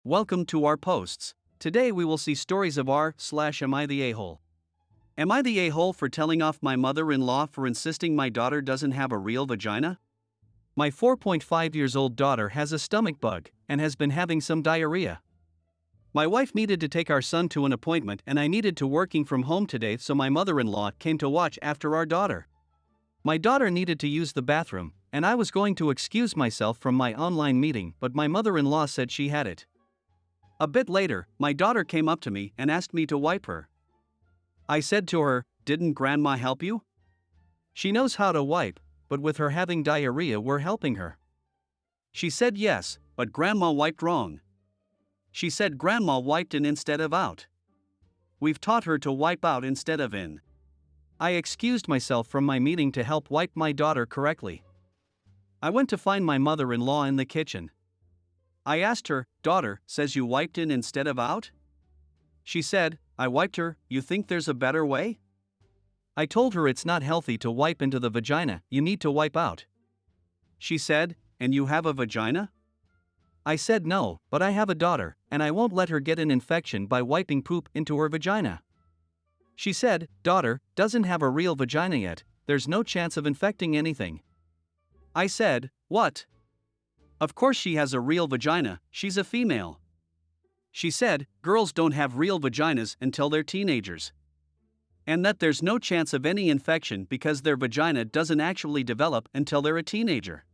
Welcome to our posts. Today we will see stories of am I the a-hole? Am I the a-hole for telling off my mother-in-law for insisting my daughter doesn't have a real vagina? My 4.5 years old daughter has a stomach bug and has been having some diarrhea. My wife needed to take our son to an appointment and I needed to working from home today, so my mother-in-law came to watch after our daughter. My daughter needed to use the bathroom and I was going to excuse myself from my online meeting, but my mother-in-law said she had it. A bit later, my daughter came up to me and asked me to wipe her. I said to her, "Didn't grandma help you?" She knows how to wipe, but with her having diarrhea we're helping her. She said yes, but grandma wiped wrong. She said grandma wiped in instead of out. We've taught her to wipe out instead of in. I excused myself from my meeting to help wipe my daughter correctly. I went to find my mother-in-law in the kitchen. I asked her, "Daughter, says you wiped in instead of out?" She said, "I wiped her, you think there's a better way?" I told her it's not healthy to wipe into the vagina, you need to wipe out. She said, "And you have a vagina?" I said no, but I have a daughter, and I won't let her get an infection by wiping poop into her vagina. She said, "Daughter doesn't have a real vagina yet, there's no chance of infecting anything." I said, "What? Of course she has a real vagina, she's a female." She said, "Girls don't have real vaginas until they're teenagers. And that there's no chance of any infection because their vagina doesn't actually develop until they're a teenager."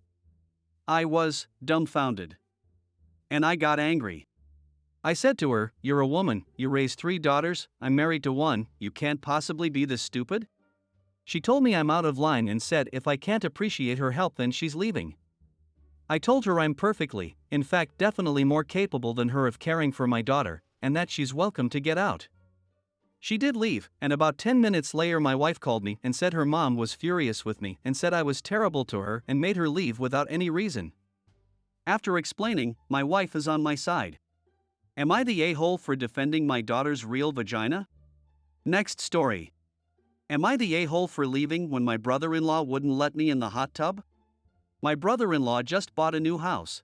I was dumbfounded. And I got angry. I said to her, "You're a woman, you raised 3 daughters, I'm married to one, you can't possibly be this stupid?" She told me I'm out of line and said if I can't appreciate her help then she's leaving. I told her I'm perfectly, in fact definitely more capable than her of caring for my daughter, and that she's welcome to get out. She did leave, and about 10 minutes later my wife called me and said her mom was furious with me and said I was terrible to her and made her leave without any reason. After explaining, my wife is on my side. Am I the a-hole for defending my daughter's real vagina? Next story. Am I the a-hole for leaving when my brother-in-law wouldn't let me in the hot tub? My brother-in-law just bought a new house.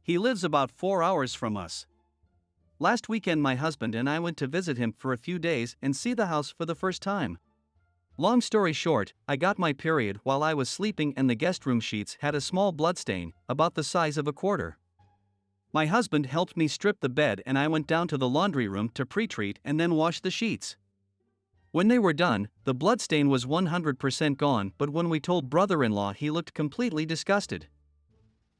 He lives about 4 hours from us. Last weekend my husband and I went to visit him for a few days and see the house for the first time. Long story short, I got my period while I was sleeping and the guest room sheets had a small bloodstain, about the size of a quarter. My husband helped me strip the bed and I went down to the laundry room to pre-treat and then wash the sheets. When they were done, the bloodstain was 100% gone, but when we told brother-in-law he looked completely disgusted.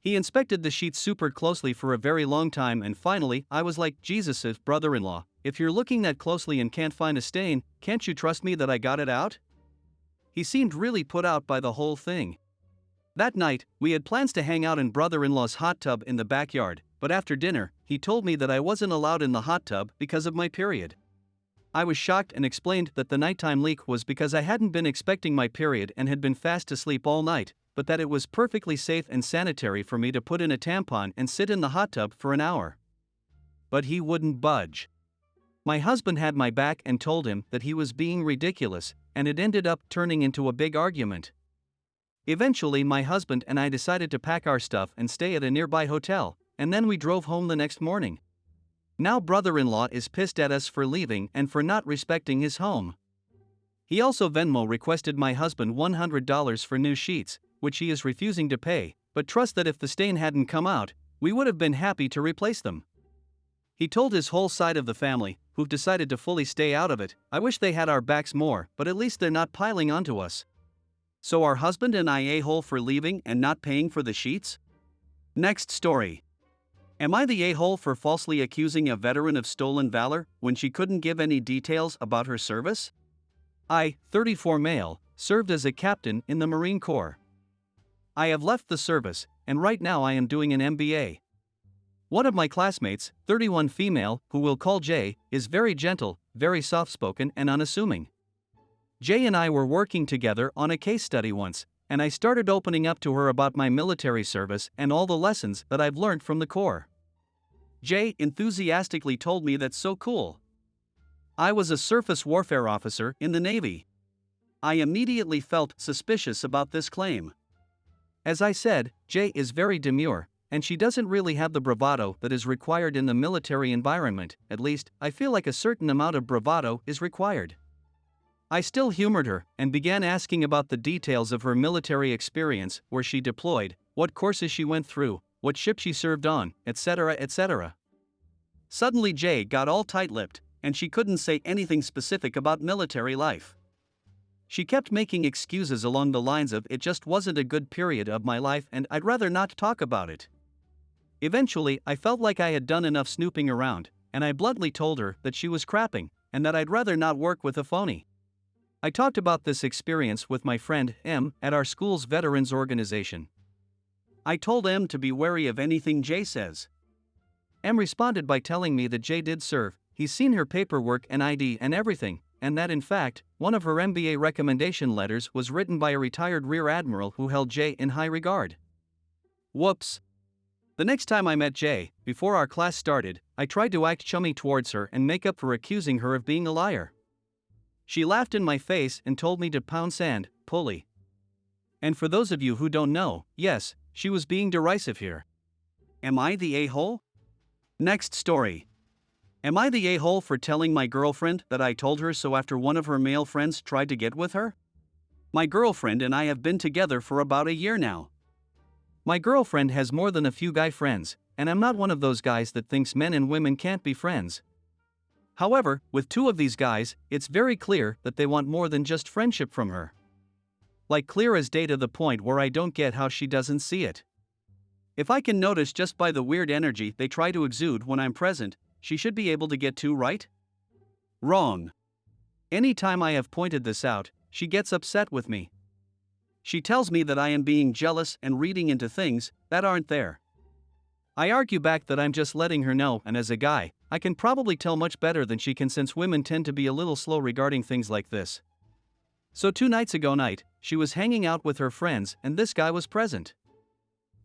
He inspected the sheets super closely for a very long time and finally I was like, "Jesus, brother-in-law, if you're looking that closely and can't find a stain, can't you trust me that I got it out?" He seemed really put out by the whole thing. That night, we had plans to hang out in brother-in-law's hot tub in the backyard, but after dinner, he told me that I wasn't allowed in the hot tub because of my period. I was shocked and explained that the nighttime leak was because I hadn't been expecting my period and had been fast asleep all night, but that it was perfectly safe and sanitary for me to put in a tampon and sit in the hot tub for an hour. But he wouldn't budge. My husband had my back and told him that he was being ridiculous, and it ended up turning into a big argument. Eventually my husband and I decided to pack our stuff and stay at a nearby hotel, and then we drove home the next morning. Now brother-in-law is pissed at us for leaving and for not respecting his home. He also Venmo requested my husband $100 for new sheets, which he is refusing to pay, but trusts that if the stain hadn't come out, we would have been happy to replace them. He told his whole side of the family, who've decided to fully stay out of it, "I wish they had our backs more, but at least they're not piling onto us." So our husband and I a-hole for leaving and not paying for the sheets? Next story. Am I the a-hole for falsely accusing a veteran of stolen valor when she couldn't give any details about her service? I, 34 male, served as a captain in the Marine Corps. I have left the service, and right now I am doing an MBA. One of my classmates, 31 female, who we'll call Jay, is very gentle, very soft-spoken and unassuming. Jay and I were working together on a case study once, and I started opening up to her about my military service and all the lessons that I've learned from the Corps. Jay enthusiastically told me that's so cool. I was a surface warfare officer in the Navy. I immediately felt suspicious about this claim. As I said, Jay is very demure, and she doesn't really have the bravado that is required in the military environment. At least, I feel like a certain amount of bravado is required. I still humored her and began asking about the details of her military experience, where she deployed, what courses she went through, what ship she served on, etc., etc. Suddenly Jay got all tight-lipped, and she couldn't say anything specific about military life. She kept making excuses along the lines of, it just wasn't a good period of my life and I'd rather not talk about it. Eventually, I felt like I had done enough snooping around, and I bluntly told her that she was crapping, and that I'd rather not work with a phony. I talked about this experience with my friend M at our school's veterans organization. I told M to be wary of anything Jay says. M responded by telling me that Jay did serve, he's seen her paperwork and ID and everything, and that in fact, one of her MBA recommendation letters was written by a retired Rear Admiral who held Jay in high regard. Whoops. The next time I met Jay, before our class started, I tried to act chummy towards her and make up for accusing her of being a liar. She laughed in my face and told me to pound sand, pulley. And for those of you who don't know, yes, she was being derisive here. Am I the a-hole? Next story. Am I the a-hole for telling my girlfriend that I told her so after one of her male friends tried to get with her? My girlfriend and I have been together for about a year now. My girlfriend has more than a few guy friends, and I'm not one of those guys that thinks men and women can't be friends. However, with two of these guys, it's very clear that they want more than just friendship from her. Like clear as day, to the point where I don't get how she doesn't see it. If I can notice just by the weird energy they try to exude when I'm present, she should be able to get to, right? Wrong. Anytime I have pointed this out, she gets upset with me. She tells me that I am being jealous and reading into things that aren't there. I argue back that I'm just letting her know, and as a guy, I can probably tell much better than she can, since women tend to be a little slow regarding things like this. So 2 nights ago night, she was hanging out with her friends and this guy was present.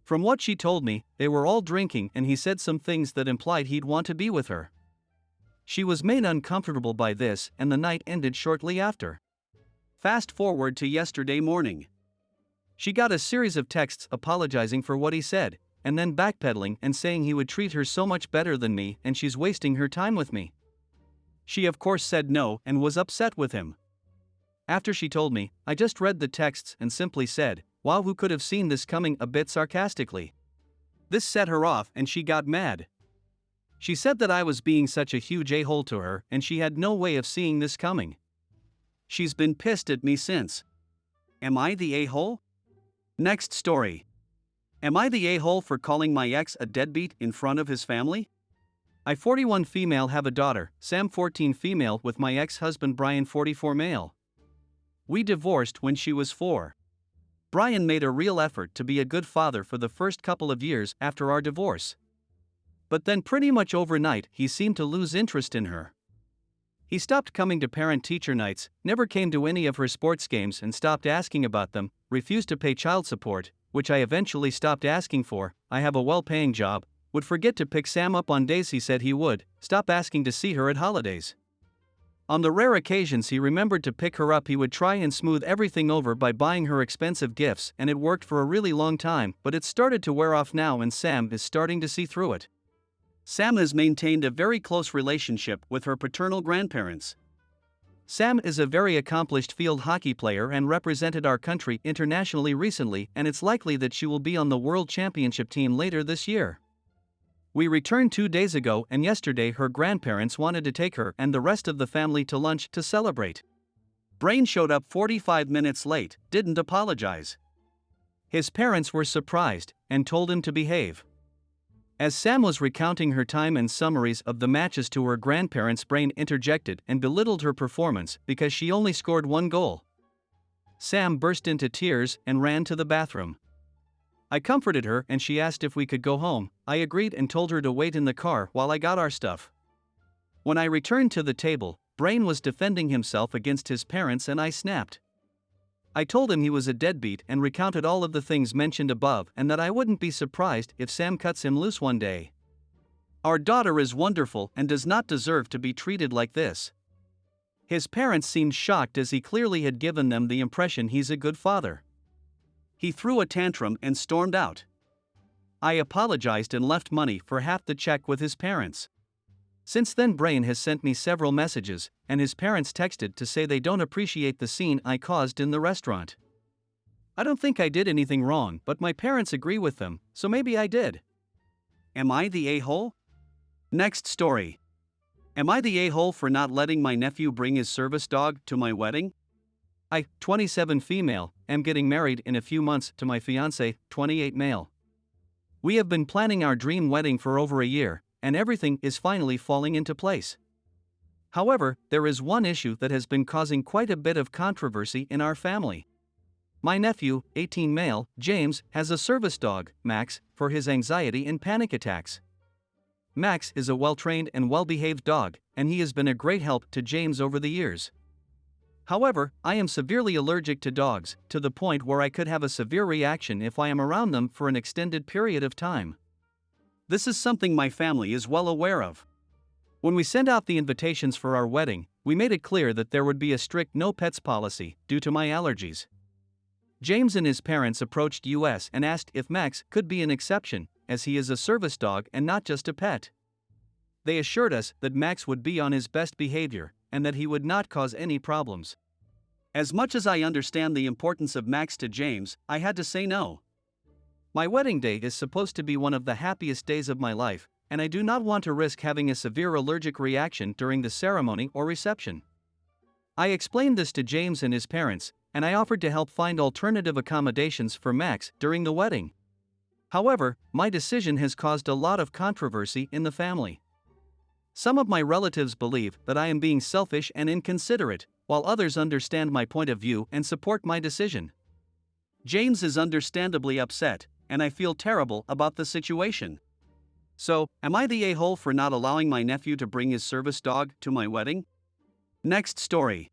From what she told me, they were all drinking and he said some things that implied he'd want to be with her. She was made uncomfortable by this and the night ended shortly after. Fast forward to yesterday morning. She got a series of texts apologizing for what he said, and then backpedaling and saying he would treat her so much better than me and she's wasting her time with me. She of course said no and was upset with him. After she told me, I just read the texts and simply said, wow, who could have seen this coming, a bit sarcastically. This set her off and she got mad. She said that I was being such a huge a-hole to her and she had no way of seeing this coming. She's been pissed at me since. Am I the a-hole? Next story. Am I the a-hole for calling my ex a deadbeat in front of his family? I 41 female have a daughter, Sam 14 female, with my ex-husband Brian 44 male. We divorced when she was 4. Brian made a real effort to be a good father for the first couple of years after our divorce. But then pretty much overnight he seemed to lose interest in her. He stopped coming to parent-teacher nights, never came to any of her sports games and stopped asking about them, refused to pay child support, which I eventually stopped asking for. I have a well-paying job, would forget to pick Sam up on days he said he would, stop asking to see her at holidays. On the rare occasions he remembered to pick her up, he would try and smooth everything over by buying her expensive gifts, and it worked for a really long time, but it started to wear off now and Sam is starting to see through it. Sam has maintained a very close relationship with her paternal grandparents. Sam is a very accomplished field hockey player and represented our country internationally recently, and it's likely that she will be on the World Championship team later this year. We returned 2 days ago and yesterday her grandparents wanted to take her and the rest of the family to lunch to celebrate. Brain showed up 45 minutes late, didn't apologize. His parents were surprised and told him to behave. As Sam was recounting her time and summaries of the matches to her grandparents, Brain interjected and belittled her performance because she only scored 1 goal. Sam burst into tears and ran to the bathroom. I comforted her and she asked if we could go home. I agreed and told her to wait in the car while I got our stuff. When I returned to the table, Brain was defending himself against his parents and I snapped. I told him he was a deadbeat and recounted all of the things mentioned above and that I wouldn't be surprised if Sam cuts him loose one day. Our daughter is wonderful and does not deserve to be treated like this. His parents seemed shocked as he clearly had given them the impression he's a good father. He threw a tantrum and stormed out. I apologized and left money for half the check with his parents. Since then, Brain has sent me several messages, and his parents texted to say they don't appreciate the scene I caused in the restaurant. I don't think I did anything wrong, but my parents agree with them, so maybe I did. Am I the a-hole? Next story. Am I the a-hole for not letting my nephew bring his service dog to my wedding? I, 27 female, am getting married in a few months to my fiancé, 28 male. We have been planning our dream wedding for over a year, and everything is finally falling into place. However, there is one issue that has been causing quite a bit of controversy in our family. My nephew, 18 male, James, has a service dog, Max, for his anxiety and panic attacks. Max is a well-trained and well-behaved dog, and he has been a great help to James over the years. However, I am severely allergic to dogs, to the point where I could have a severe reaction if I am around them for an extended period of time. This is something my family is well aware of. When we sent out the invitations for our wedding, we made it clear that there would be a strict no pets policy due to my allergies. James and his parents approached us and asked if Max could be an exception, as he is a service dog and not just a pet. They assured us that Max would be on his best behavior, and that he would not cause any problems. As much as I understand the importance of Max to James, I had to say no. My wedding day is supposed to be one of the happiest days of my life, and I do not want to risk having a severe allergic reaction during the ceremony or reception. I explained this to James and his parents, and I offered to help find alternative accommodations for Max during the wedding. However, my decision has caused a lot of controversy in the family. Some of my relatives believe that I am being selfish and inconsiderate, while others understand my point of view and support my decision. James is understandably upset, and I feel terrible about the situation. So, am I the a-hole for not allowing my nephew to bring his service dog to my wedding? Next story.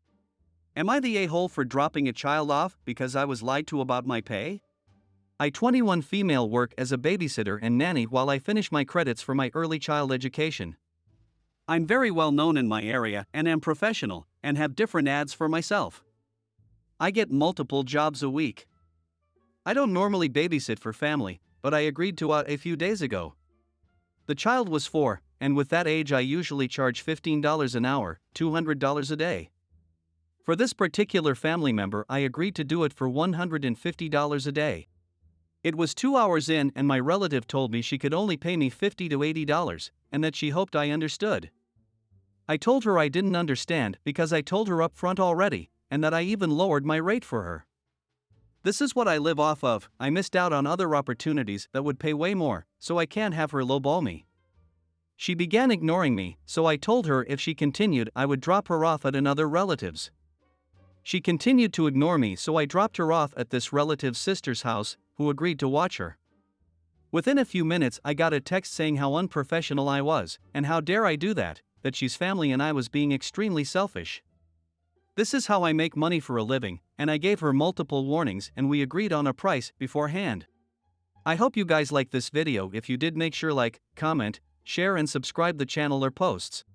Am I the a-hole for dropping a child off because I was lied to about my pay? I, 21 female, work as a babysitter and nanny while I finish my credits for my early child education. I'm very well known in my area and am professional, and have different ads for myself. I get multiple jobs a week. I don't normally babysit for family, but I agreed to a few days ago. The child was 4, and with that age I usually charge $15 an hour, $200 a day. For this particular family member, I agreed to do it for $150 a day. It was 2 hours in and my relative told me she could only pay me $50 to $80, and that she hoped I understood. I told her I didn't understand because I told her up front already, and that I even lowered my rate for her. This is what I live off of. I missed out on other opportunities that would pay way more, so I can't have her lowball me. She began ignoring me, so I told her if she continued I would drop her off at another relative's. She continued to ignore me, so I dropped her off at this relative's sister's house, who agreed to watch her. Within a few minutes I got a text saying how unprofessional I was, and how dare I do that she's family and I was being extremely selfish. This is how I make money for a living, and I gave her multiple warnings and we agreed on a price beforehand. I hope you guys like this video. If you did, make sure like, comment, share and subscribe the channel or posts.